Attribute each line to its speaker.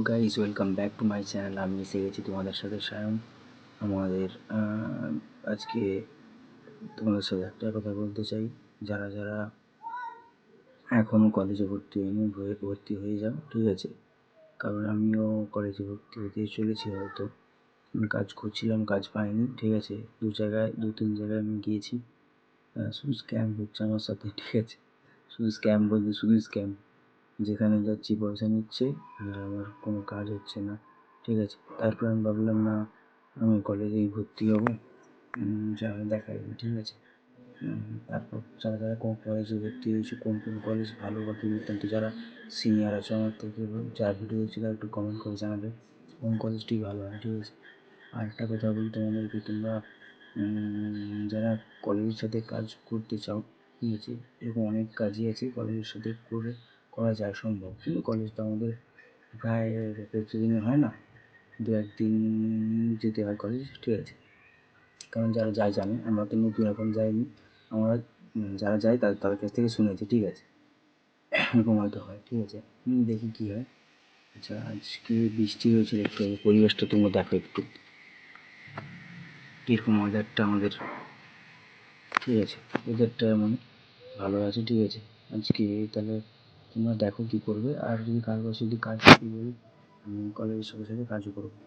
Speaker 1: Guys, welcome back to my channel. আমি এসে গেছি তোমাদের সাথে সায়ন। আমাদের আজকে তোমাদের সাথে একটা কথা বলতে চাই। যারা যারা এখনও কলেজে ভর্তি হয়নি, ভর্তি হয়ে যাও, ঠিক আছে? কারণ আমিও কলেজে ভর্তি হতে চলেছি। হয়তো আমি কাজ করছিলাম, কাজ পাইনি, ঠিক আছে? দু তিন জায়গায় আমি গিয়েছি, শুধু স্ক্যাম হচ্ছে আমার সাথে, ঠিক আছে? শুধু স্ক্যাম। যেখানে যাচ্ছি পয়সা নিচ্ছে আর আমার কোনো কাজ হচ্ছে না, ঠিক আছে? তারপর আমি ভাবলাম না, আমি কলেজেই ভর্তি হবো, যা দেখা যাবে, ঠিক আছে? তারপর যারা যারা কোন কলেজে ভর্তি হয়েছে, কোন কলেজ ভালো বা কি বৃত্তান্ত, যারা সিনিয়র আছে আমার থেকে, যার ভিডিও দেখছি তারা একটু কমেন্ট করে জানাবে কোন কলেজটি ভালো হয়, ঠিক আছে? আর একটা কথা বলি তোমাদেরকে, তোমরা যারা কলেজের সাথে কাজ করতে চাও, ঠিক আছে? এরকম অনেক কাজই আছে কলেজের সাথে করা যায় সম্ভব, কিন্তু কলেজ তো আমাদের প্রায় প্রতিদিনই হয় না, দু একদিন যেতে হয় কলেজ, ঠিক আছে? কারণ যারা যায় জানে, আমরা তো নতুন এখন যাইনি, আমরা যারা যায় তাদের কাছ থেকে শুনেছি, ঠিক আছে? এরকম হয়তো হয়, ঠিক আছে? দেখি কী হয়। আচ্ছা, আজকে বৃষ্টি হয়েছে, একটু পরিবেশটা তোমরা দেখো একটু কীরকম ওয়েদারটা আমাদের, ঠিক আছে? ওয়েদারটা এমন ভালো আছে, ঠিক আছে? আজকে তাহলে তোমরা দেখো কী করবে। আর যদি কারোর কাছে যদি কাজ বলি, আমি কলেজের সাথে সাথে কাজও করবো।